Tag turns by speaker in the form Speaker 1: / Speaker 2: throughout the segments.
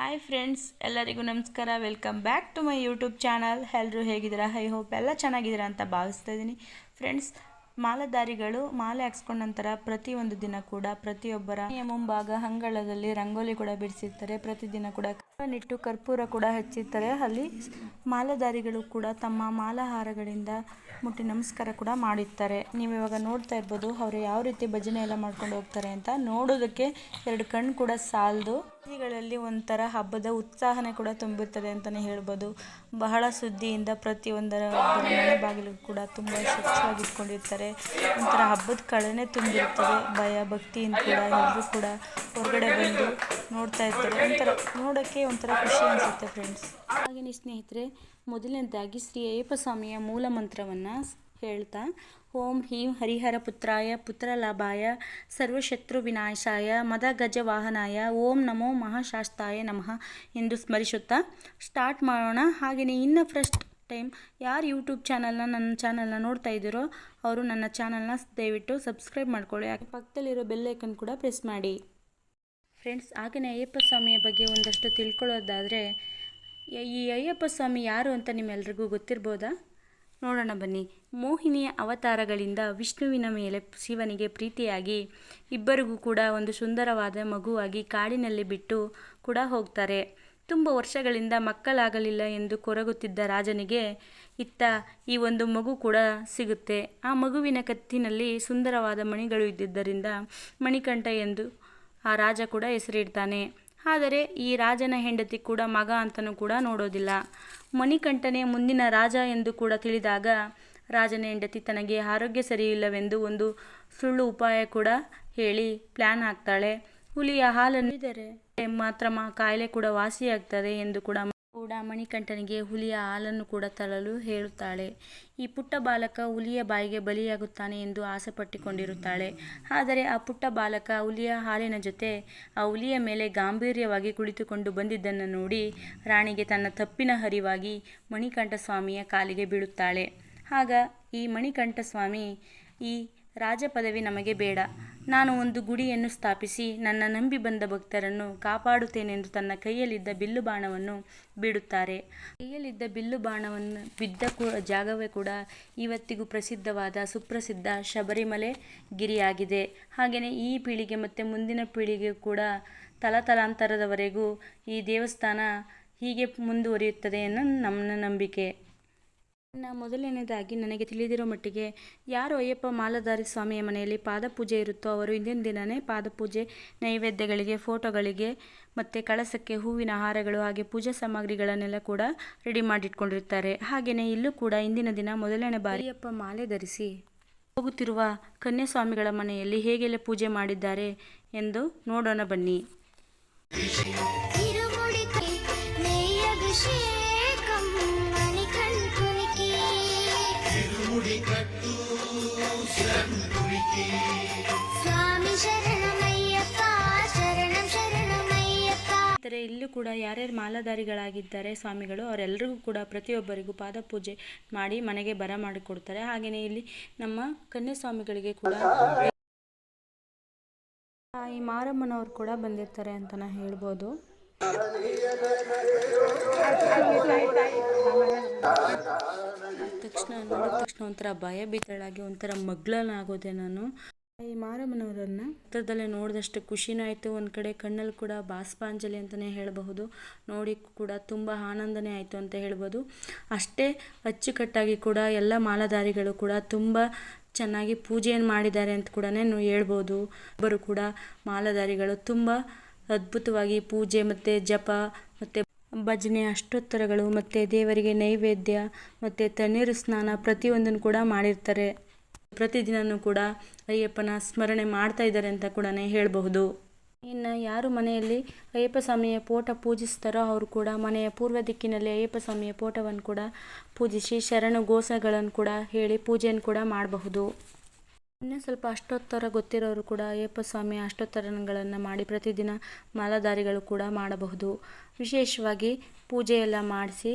Speaker 1: Hi friends, ಎಲ್ಲರಿಗೂ ನಮಸ್ಕಾರ. Welcome back to my YouTube channel. ಎಲ್ಲರೂ ಹೇಗಿದ್ದೀರಾ? ಐ ಹೋಪ್ ಎಲ್ಲ ಚೆನ್ನಾಗಿದ್ದೀರಾ ಅಂತ ಭಾವಿಸ್ತಾ ಇದ್ದೀನಿ. ಫ್ರೆಂಡ್ಸ್, ಮಾಲಾಧಾರಿಗಳು ಮಾಲೆ ಹಾಕ್ಸ್ಕೊಂಡ ನಂತರ ಪ್ರತಿಯೊಂದು ದಿನ ಕೂಡ ಪ್ರತಿಯೊಬ್ಬರ ಮನೆಯ ಮುಂಭಾಗ ಅಂಗಳದಲ್ಲಿ ರಂಗೋಲಿ ಕೂಡ ಬಿಡಿಸಿರ್ತಾರೆ. ಪ್ರತಿದಿನ ಕೂಡ ನಿಟ್ಟು ಕರ್ಪೂರ ಕೂಡ ಹಚ್ಚಿರ್ತಾರೆ. ಅಲ್ಲಿ ಮಾಲಾಧಾರಿಗಳು ಕೂಡ ತಮ್ಮ ಮಾಲಾಹಾರಗಳಿಂದ ಮುಟ್ಟಿ ನಮಸ್ಕಾರ ಕೂಡ ಮಾಡಿರ್ತಾರೆ. ನೀವು ಇವಾಗ ನೋಡ್ತಾ ಇರ್ಬೋದು ಅವರು ಯಾವ ರೀತಿ ಭಜನೆ ಎಲ್ಲ ಮಾಡ್ಕೊಂಡು ಹೋಗ್ತಾರೆ ಅಂತ. ನೋಡೋದಕ್ಕೆ ಎರಡು ಕಣ್ಣು ಕೂಡ ಸಾಲದು. ಬೀದಿಗಳಲ್ಲಿ ಒಂಥರ ಹಬ್ಬದ ಉತ್ಸಾಹನೆ ಕೂಡ ತುಂಬಿರ್ತದೆ ಅಂತಲೇ ಹೇಳ್ಬೋದು. ಬಹಳ ಸುದ್ದಿಯಿಂದ ಪ್ರತಿಯೊಬ್ಬರ ಮನೆ ಬಾಗಿಲು ಕೂಡ ತುಂಬ ಸ್ವಚ್ಛವಾಗಿ ಇಟ್ಕೊಂಡಿರ್ತಾರೆ. ಒಂಥರ ಹಬ್ಬದ ಕಳೆನೇ ತುಂಬಿರ್ತದೆ. ಭಯ ಭಕ್ತಿಯಿಂದ ಕೂಡ ಎಲ್ಲರೂ ಕೂಡ ಹೊರಗಡೆ ಬಂದು ನೋಡ್ತಾ ಇರ್ತಾರೆ. ನೋಡೋಕ್ಕೆ ಒಂಥರ ಖುಷಿ ಅನಿಸುತ್ತೆ ಫ್ರೆಂಡ್ಸ್. ಹಾಗೆಯೇ ಸ್ನೇಹಿತರೆ, ಮೊದಲನೇದಾಗಿ ಶ್ರೀ ಅಯ್ಯಪ್ಪ ಸ್ವಾಮಿಯ ಮೂಲ ಮಂತ್ರವನ್ನು ಹೇಳ್ತಾ, ಓಂ ಹೀಂ ಹರಿಹರ ಪುತ್ರಾಯ ಪುತ್ರಲಾಭಾಯ ಸರ್ವಶತ್ರು ವಿನಾಶಾಯ ಮದ ಗಜ ವಾಹನಾಯ ಓಂ ನಮೋ ಮಹಾಶಾಸ್ತಾಯ ನಮಃ ಎಂದು ಸ್ಮರಿಸುತ್ತಾ ಸ್ಟಾರ್ಟ್ ಮಾಡೋಣ. ಹಾಗೆಯೇ ಇನ್ನು ಫಸ್ಟ್ ಟೈಮ್ ಯಾರು ಯೂಟ್ಯೂಬ್ ನನ್ನ ಚಾನಲ್ನ ನೋಡ್ತಾ ಇದ್ದೀರೋ ಅವರು ನನ್ನ ಚಾನಲ್ನ ದಯವಿಟ್ಟು ಸಬ್ಸ್ಕ್ರೈಬ್ ಮಾಡ್ಕೊಳ್ಳಿ. ಹಾಗೆ ಪಕ್ಕದಲ್ಲಿರೋ ಬೆಲ್ ಐಕನ್ ಕೂಡ ಪ್ರೆಸ್ ಮಾಡಿ ಫ್ರೆಂಡ್ಸ್. ಹಾಗೆಯೇ ಅಯ್ಯಪ್ಪ ಸ್ವಾಮಿಯ ಬಗ್ಗೆ ಒಂದಷ್ಟು ತಿಳ್ಕೊಳ್ಳೋದಾದರೆ, ಈ ಅಯ್ಯಪ್ಪ ಸ್ವಾಮಿ ಯಾರು ಅಂತ ನಿಮ್ಮೆಲ್ರಿಗೂ ಗೊತ್ತಿರ್ಬೋದಾ? ನೋಡೋಣ ಬನ್ನಿ. ಮೋಹಿನಿಯ ಅವತಾರಗಳಿಂದ ವಿಷ್ಣುವಿನ ಮೇಲೆ ಶಿವನಿಗೆ ಪ್ರೀತಿಯಾಗಿ ಇಬ್ಬರಿಗೂ ಕೂಡ ಒಂದು ಸುಂದರವಾದ ಮಗುವಾಗಿ ಕಾಡಿನಲ್ಲಿ ಬಿಟ್ಟು ಕೂಡ ಹೋಗ್ತಾರೆ. ತುಂಬ ವರ್ಷಗಳಿಂದ ಮಕ್ಕಳಾಗಲಿಲ್ಲ ಎಂದು ಕೊರಗುತ್ತಿದ್ದ ರಾಜನಿಗೆ ಇತ್ತ ಈ ಒಂದು ಮಗು ಕೂಡ ಸಿಗುತ್ತೆ. ಆ ಮಗುವಿನ ಕತ್ತಿನಲ್ಲಿ ಸುಂದರವಾದ ಮಣಿಗಳು ಇದ್ದಿದ್ದರಿಂದ ಮಣಿಕಂಠ ಎಂದು ಆ ರಾಜ ಕೂಡ ಹೆಸರಿಡ್ತಾನೆ. ಆದರೆ ಈ ರಾಜನ ಹೆಂಡತಿ ಕೂಡ ಮಗ ಅಂತಲೂ ಕೂಡ ನೋಡೋದಿಲ್ಲ. ಮಣಿಕಂಠನೇ ಮುಂದಿನ ರಾಜ ಎಂದು ಕೂಡ ತಿಳಿದಾಗ ರಾಜನ ಹೆಂಡತಿ ತನಗೆ ಆರೋಗ್ಯ ಸರಿಯಿಲ್ಲವೆಂದು ಒಂದು ಸುಳ್ಳು ಉಪಾಯ ಕೂಡ ಹೇಳಿ ಪ್ಲ್ಯಾನ್ ಹಾಕ್ತಾಳೆ. ಹುಲಿಯ ಹಾಲನ್ನು ಕುಡಿದರೆ ಮಾತ್ರ ಕಾಯಿಲೆ ಕೂಡ ವಾಸಿಯಾಗ್ತದೆ ಎಂದು ಕೂಡ ಮಣಿಕಂಠನಿಗೆ ಹುಲಿಯ ಹಾಲನ್ನು ಕೂಡ ತರಲು ಹೇಳುತ್ತಾಳೆ. ಈ ಪುಟ್ಟ ಬಾಲಕ ಹುಲಿಯ ಬಾಯಿಗೆ ಬಲಿಯಾಗುತ್ತಾನೆ ಎಂದು ಆಸೆಪಟ್ಟುಕೊಂಡಿರುತ್ತಾಳೆ. ಆದರೆ ಆ ಪುಟ್ಟ ಬಾಲಕ ಹುಲಿಯ ಹಾಲಿನ ಜೊತೆ ಆ ಹುಲಿಯ ಮೇಲೆ ಗಾಂಭೀರ್ಯವಾಗಿ ಕುಳಿತುಕೊಂಡು ಬಂದಿದ್ದನ್ನು ನೋಡಿ ರಾಣಿಗೆ ತನ್ನ ತಪ್ಪಿನ ಅರಿವಾಗಿ ಮಣಿಕಂಠ ಸ್ವಾಮಿಯ ಕಾಲಿಗೆ ಬೀಳುತ್ತಾಳೆ. ಆಗ ಈ ಮಣಿಕಂಠ ಸ್ವಾಮಿ, ಈ ರಾಜ ಪದವಿ ನಮಗೆ ಬೇಡ, ನಾನು ಒಂದು ಗುಡಿಯನ್ನು ಸ್ಥಾಪಿಸಿ ನನ್ನ ನಂಬಿ ಬಂದ ಭಕ್ತರನ್ನು ಕಾಪಾಡುತ್ತೇನೆಂದು ತನ್ನ ಕೈಯಲ್ಲಿದ್ದ ಬಿಲ್ಲು ಬಾಣವನ್ನು ಬಿಡುತ್ತಾರೆ. ಕೈಯಲ್ಲಿದ್ದ ಬಿಲ್ಲು ಬಾಣವನ್ನು ಬಿದ್ದ ಜಾಗವೇ ಕೂಡ ಇವತ್ತಿಗೂ ಪ್ರಸಿದ್ಧವಾದ ಸುಪ್ರಸಿದ್ಧ ಶಬರಿಮಲೆ ಗಿರಿಯಾಗಿದೆ. ಹಾಗೆಯೇ ಈ ಪೀಳಿಗೆ ಮತ್ತು ಮುಂದಿನ ಪೀಳಿಗೆ ಕೂಡ ತಲಾಂತರದವರೆಗೂ ಈ ದೇವಸ್ಥಾನ ಹೀಗೆ ಮುಂದುವರಿಯುತ್ತದೆ ಅನ್ನೋ ನಮ್ಮ ನಂಬಿಕೆ. ಮೊದಲನೇದಾಗಿ ನನಗೆ ತಿಳಿದಿರೋ ಮಟ್ಟಿಗೆ ಯಾರು ಅಯ್ಯಪ್ಪ ಮಾಲಾಧಾರಿ ಸ್ವಾಮಿಯ ಮನೆಯಲ್ಲಿ ಪಾದಪೂಜೆ ಇರುತ್ತೋ ಅವರು ಹಿಂದಿನ ದಿನವೇ ಪಾದಪೂಜೆ ನೈವೇದ್ಯಗಳಿಗೆ, ಫೋಟೋಗಳಿಗೆ ಮತ್ತು ಕಳಸಕ್ಕೆ ಹೂವಿನ ಹಾರಗಳು ಹಾಗೆ ಪೂಜಾ ಸಾಮಗ್ರಿಗಳನ್ನೆಲ್ಲ ಕೂಡ ರೆಡಿ ಮಾಡಿಟ್ಕೊಂಡಿರ್ತಾರೆ. ಹಾಗೆಯೇ ಇಲ್ಲೂ ಕೂಡ ಇಂದಿನ ದಿನ ಮೊದಲನೇ ಬಾರಿ ಅಯ್ಯಪ್ಪ ಮಾಲೆ ಧರಿಸಿ ಹೋಗುತ್ತಿರುವ ಕನ್ಯಾಸ್ವಾಮಿಗಳ ಮನೆಯಲ್ಲಿ ಹೇಗೆಲ್ಲ ಪೂಜೆ ಮಾಡಿದ್ದಾರೆ ಎಂದು ನೋಡೋಣ ಬನ್ನಿ. ಇಲ್ಲೂ ಕೂಡ ಯಾರ್ಯಾರು ಮಾಲಾಧಾರಿಗಳಾಗಿದ್ದಾರೆ ಸ್ವಾಮಿಗಳು ಅವರೆಲ್ಲರಿಗೂ ಕೂಡ ಪ್ರತಿಯೊಬ್ಬರಿಗೂ ಪಾದಪೂಜೆ ಮಾಡಿ ಮನೆಗೆ ಬರ ಮಾಡಿಕೊಡ್ತಾರೆ. ಹಾಗೆಯೇ ಇಲ್ಲಿ ನಮ್ಮ ಕನ್ಯಾಸ್ವಾಮಿಗಳಿಗೆ ಕೂಡ ಈ ಮಾರಮ್ಮನವ್ರು ಕೂಡ ಬಂದಿರ್ತಾರೆ ಅಂತಲೇ ಹೇಳ್ಬೋದು. ನೋಡಿದ ತಕ್ಷಣ ಒಂಥರ ಭಯ ಭೀತಳಾಗಿ ಒಂಥರ ಮಗ್ಳನಾಗೋದೆ ನಾನು. ಈ ಮಾರಮ್ಮನವರನ್ನು ಹತ್ರದಲ್ಲೇ ನೋಡಿದಷ್ಟು ಖುಷಿನೂ ಆಯಿತು. ಒಂದು ಕಡೆ ಕಣ್ಣಲ್ಲಿ ಕೂಡ ಬಾಷ್ಪಾಂಜಲಿ ಅಂತಲೇ ಹೇಳಬಹುದು. ನೋಡಿ ಕೂಡ ತುಂಬ ಆನಂದನೇ ಆಯಿತು ಅಂತ ಹೇಳ್ಬೋದು. ಅಷ್ಟೇ ಅಚ್ಚುಕಟ್ಟಾಗಿ ಕೂಡ ಎಲ್ಲ ಮಾಲಾಧಾರಿಗಳು ಕೂಡ ತುಂಬ ಚೆನ್ನಾಗಿ ಪೂಜೆಯನ್ನು ಮಾಡಿದ್ದಾರೆ ಅಂತ ಕೂಡ ಹೇಳ್ಬೋದು. ಒಬ್ಬರು ಕೂಡ ಮಾಲಾಧಾರಿಗಳು ತುಂಬ ಅದ್ಭುತವಾಗಿ ಪೂಜೆ ಮತ್ತು ಜಪ ಮತ್ತು ಭಜನೆ, ಅಷ್ಟೋತ್ತರಗಳು ಮತ್ತು ದೇವರಿಗೆ ನೈವೇದ್ಯ ಮತ್ತು ತಣ್ಣೀರು ಸ್ನಾನ ಪ್ರತಿಯೊಂದನ್ನು ಕೂಡ ಮಾಡಿರ್ತಾರೆ. ಪ್ರತಿದಿನವೂ ಕೂಡ ಅಯ್ಯಪ್ಪನ ಸ್ಮರಣೆ ಮಾಡ್ತಾ ಇದ್ದಾರೆ ಅಂತ ಕೂಡ ಹೇಳಬಹುದು. ಇನ್ನು ಯಾರು ಮನೆಯಲ್ಲಿ ಅಯ್ಯಪ್ಪ ಸ್ವಾಮಿಯ ಫೋಟೋ ಪೂಜಿಸ್ತಾರೋ ಅವರು ಕೂಡ ಮನೆಯ ಪೂರ್ವ ದಿಕ್ಕಿನಲ್ಲಿ ಅಯ್ಯಪ್ಪ ಸ್ವಾಮಿಯ ಫೋಟೋವನ್ನು ಕೂಡ ಪೂಜಿಸಿ ಶರಣ ಘೋಷಗಳನ್ನು ಕೂಡ ಹೇಳಿ ಪೂಜೆಯನ್ನು ಕೂಡ ಮಾಡಬಹುದು. ಇನ್ನೂ ಸ್ವಲ್ಪ ಅಷ್ಟೋತ್ತರ ಗೊತ್ತಿರೋರು ಕೂಡ ಅಯ್ಯಪ್ಪ ಸ್ವಾಮಿಯ ಅಷ್ಟೋತ್ತರಗಳನ್ನು ಮಾಡಿ ಪ್ರತಿದಿನ ಮಾಲಾಧಾರಿಗಳು ಕೂಡ ಮಾಡಬಹುದು. ವಿಶೇಷವಾಗಿ ಪೂಜೆ ಎಲ್ಲ ಮಾಡಿಸಿ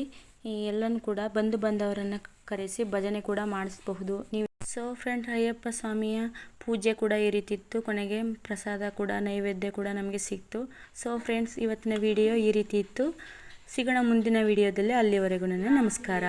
Speaker 1: ಎಲ್ಲನೂ ಕೂಡ ಬಂಧು ಬಾಂಧವರನ್ನು ಕರೆಸಿ ಭಜನೆ ಕೂಡ ಮಾಡಿಸಬಹುದು. ನೀವು ಸೊ ಫ್ರೆಂಡ್, ಅಯ್ಯಪ್ಪ ಸ್ವಾಮಿಯ ಪೂಜೆ ಕೂಡ ಈ ರೀತಿ ಇತ್ತು. ಕೊನೆಗೆ ಪ್ರಸಾದ ಕೂಡ, ನೈವೇದ್ಯ ಕೂಡ ನಮಗೆ ಸಿಕ್ತು. ಸೊ ಫ್ರೆಂಡ್ಸ್, ಇವತ್ತಿನ ವಿಡಿಯೋ ಈ ರೀತಿ ಇತ್ತು. ಸಿಗೋಣ ಮುಂದಿನ ವಿಡಿಯೋದಲ್ಲಿ. ಅಲ್ಲಿವರೆಗೂ ನನ್ನ ನಮಸ್ಕಾರ.